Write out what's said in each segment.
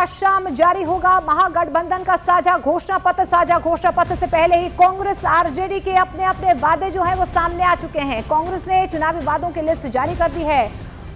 आज शाम जारी होगा महागठबंधन का साझा घोषणा पत्र। साझा घोषणा पत्र से पहले ही कांग्रेस आरजेडी के अपने अपने वादे जो है वो सामने आ चुके हैं। कांग्रेस ने चुनावी वादों की लिस्ट जारी कर दी है।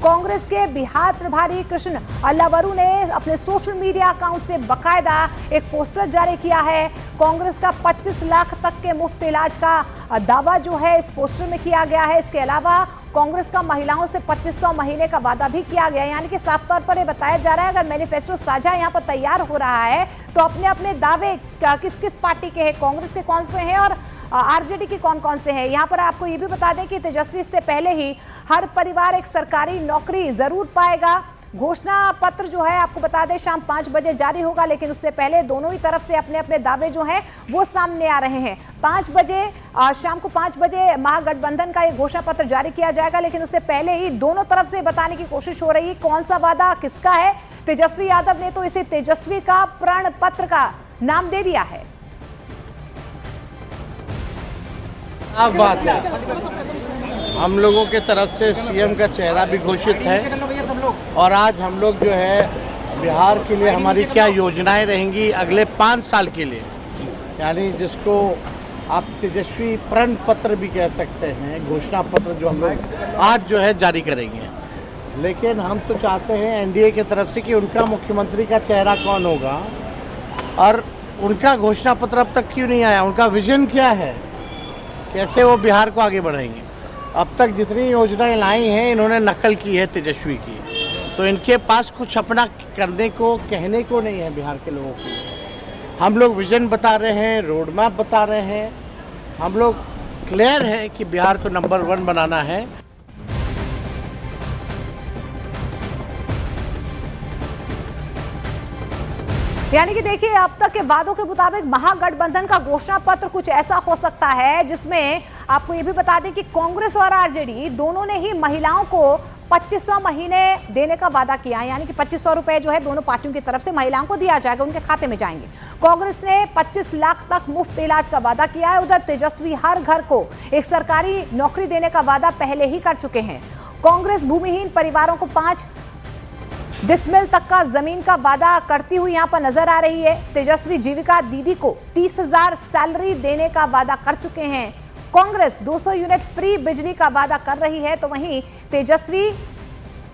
कांग्रेस के बिहार प्रभारी कृष्ण अल्लावरू ने अपने सोशल मीडिया अकाउंट से बकायदा एक पोस्टर जारी किया है। कांग्रेस का 25 लाख तक के मुफ्त इलाज का दावा जो है इस पोस्टर में किया गया है। इसके अलावा कांग्रेस का महिलाओं से 2500 महीने का वादा भी किया गया है। यानी कि साफ तौर पर यह बताया जा रहा है अगर मैनिफेस्टो साझा यहाँ पर तैयार हो रहा है तो अपने अपने दावे किस किस पार्टी के हैं, कांग्रेस के कौन से हैं और आरजेडी के कौन कौन से हैं। यहाँ पर आपको ये भी बता दें कि तेजस्वी इससे पहले ही हर परिवार एक सरकारी नौकरी जरूर पाएगा। घोषणा पत्र जो है आपको बता दें शाम 5 बजे जारी होगा, लेकिन उससे पहले दोनों ही तरफ से अपने अपने दावे जो हैं वो सामने आ रहे हैं। 5 बजे शाम को 5 बजे महागठबंधन का ये घोषणा पत्र जारी किया जाएगा, लेकिन उससे पहले ही दोनों तरफ से बताने की कोशिश हो रही है कौन सा वादा किसका है। तेजस्वी यादव ने तो इसे तेजस्वी का प्रण पत्र का नाम दे दिया है। आप बात है, हम लोगों के तरफ से सीएम का चेहरा भी घोषित है और आज हम लोग जो है बिहार के लिए हमारी क्या योजनाएं रहेंगी अगले 5 साल के लिए, यानी जिसको आप तेजस्वी प्रण पत्र भी कह सकते हैं, घोषणा पत्र जो हम लोग आज जो है जारी करेंगे। लेकिन हम तो चाहते हैं एनडीए की तरफ से कि उनका मुख्यमंत्री का चेहरा कौन होगा और उनका घोषणा पत्र अब तक क्यों नहीं आया, उनका विजन क्या है, कैसे वो बिहार को आगे बढ़ाएंगे। अब तक जितनी योजनाएं लाई हैं इन्होंने नकल की है तेजस्वी की, तो इनके पास कुछ अपना करने को कहने को नहीं है बिहार के लोगों के लिए। हम लोग विजन बता रहे हैं, रोड मैप बता रहे हैं, हम लोग क्लियर है कि बिहार को नंबर 1 बनाना है। यानी कि देखिए अब तक के वादों के मुताबिक महागठबंधन का घोषणा पत्र कुछ ऐसा हो सकता है जिसमें आपको ये भी बता दें कि कांग्रेस और आरजेडी दोनों ने ही महिलाओं को 2500 महीने देने का वादा किया है। यानी कि 2500 रुपए जो है दोनों पार्टियों की तरफ से महिलाओं को दिया जाएगा, उनके खाते में जाएंगे। कांग्रेस ने 25 लाख तक मुफ्त इलाज का वादा किया है। उधर तेजस्वी हर घर को एक सरकारी नौकरी देने का वादा पहले ही कर चुके हैं। कांग्रेस भूमिहीन परिवारों को 5 डिसमिल तक का जमीन का वादा करती हुई यहां पर नजर आ रही है। तेजस्वी जीविका दीदी को 30,000 सैलरी देने का वादा कर चुके हैं। कांग्रेस 200 यूनिट फ्री बिजली का वादा कर रही है, तो वहीं तेजस्वी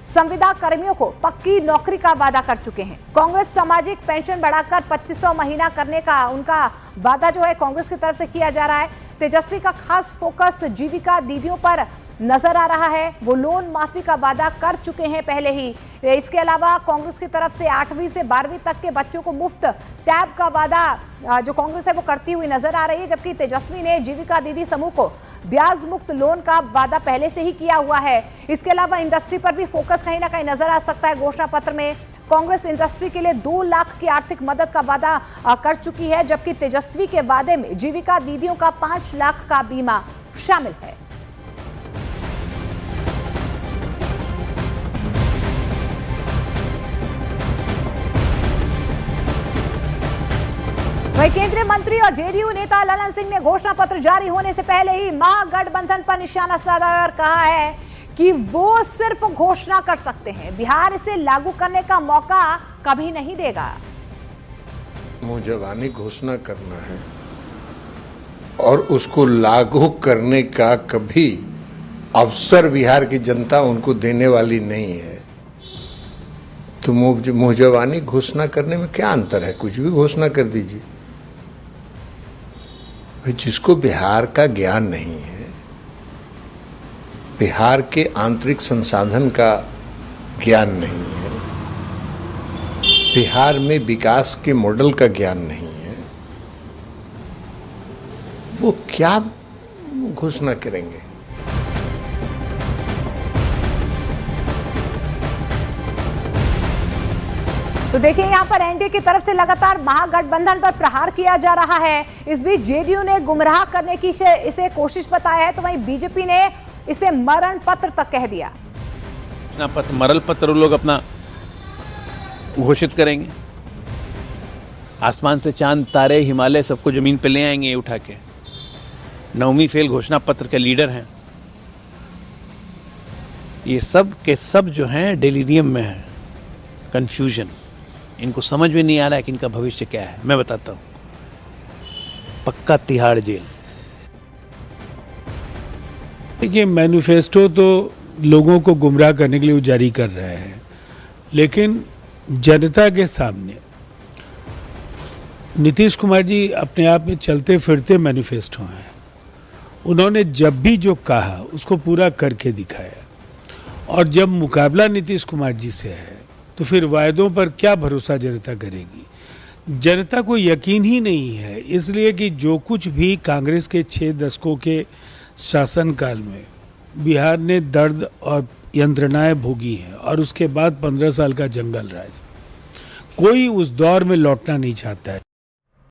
संविदा कर्मियों को पक्की नौकरी का वादा कर चुके हैं। कांग्रेस सामाजिक पेंशन बढ़ाकर 2500 महीना करने का उनका वादा जो है कांग्रेस की तरफ से किया जा रहा है। तेजस्वी का खास फोकस जीविका दीदियों पर नजर आ रहा है, वो लोन माफी का वादा कर चुके हैं पहले ही। इसके अलावा कांग्रेस की तरफ से 8वीं से 12वीं तक के बच्चों को मुफ्त टैब का वादा जो कांग्रेस है वो करती हुई नजर आ रही है, जबकि तेजस्वी ने जीविका दीदी समूह को ब्याज मुक्त लोन का वादा पहले से ही किया हुआ है। इसके अलावा इंडस्ट्री पर भी फोकस कहीं ना कहीं नजर आ सकता है घोषणा पत्र में। कांग्रेस इंडस्ट्री के लिए 2 लाख की आर्थिक मदद का वादा कर चुकी है, जबकि तेजस्वी के वादे में जीविका दीदियों का 5 लाख का बीमा शामिल है। वहीं केंद्रीय मंत्री और जेडीयू नेता ललन सिंह ने घोषणा पत्र जारी होने से पहले ही महागठबंधन पर निशाना साधा और कहा है कि वो सिर्फ घोषणा कर सकते हैं, बिहार इसे लागू करने का मौका कभी नहीं देगा। मुंह जबानी घोषणा करना है और उसको लागू करने का कभी अवसर बिहार की जनता उनको देने वाली नहीं है। तो मुंह जबानी घोषणा करने में क्या अंतर है, कुछ भी घोषणा कर दीजिए। जिसको बिहार का ज्ञान नहीं है, बिहार के आंतरिक संसाधन का ज्ञान नहीं है, बिहार में विकास के मॉडल का ज्ञान नहीं है, वो क्या घोषणा करेंगे। तो देखिए यहाँ पर एनडीए की तरफ से लगातार महागठबंधन पर प्रहार किया जा रहा है। इस बीच जेडीयू ने गुमराह करने की इसे कोशिश बताया है, तो वहीं बीजेपी ने इसे मरण पत्र तक कह दिया। मरण पत्र लोग अपना घोषित करेंगे, आसमान से चांद तारे हिमालय सबको जमीन पे ले आएंगे उठा के। 9वीं फेल घोषणा पत्र के लीडर हैं ये सब के सब जो हैं डेलीरियम में है, कंफ्यूजन। इनको समझ में नहीं आ रहा है कि इनका भविष्य क्या है। मैं बताता हूँ, पक्का तिहाड़ जेल। देखिए, मैनिफेस्टो तो लोगों को गुमराह करने के लिए वो जारी कर रहे हैं, लेकिन जनता के सामने नीतीश कुमार जी अपने आप में चलते फिरते मैनिफेस्टो हैं। उन्होंने जब भी जो कहा उसको पूरा करके दिखाया, और जब मुकाबला नीतीश कुमार जी से है तो फिर वायदों पर क्या भरोसा जनता करेगी। जनता को यकीन ही नहीं है, इसलिए कि जो कुछ भी कांग्रेस के 6 दशकों के शासनकाल में बिहार ने दर्द और यंत्रणाएं भोगी हैं, और उसके बाद 15 साल का जंगल राज, कोई उस दौर में लौटना नहीं चाहता है।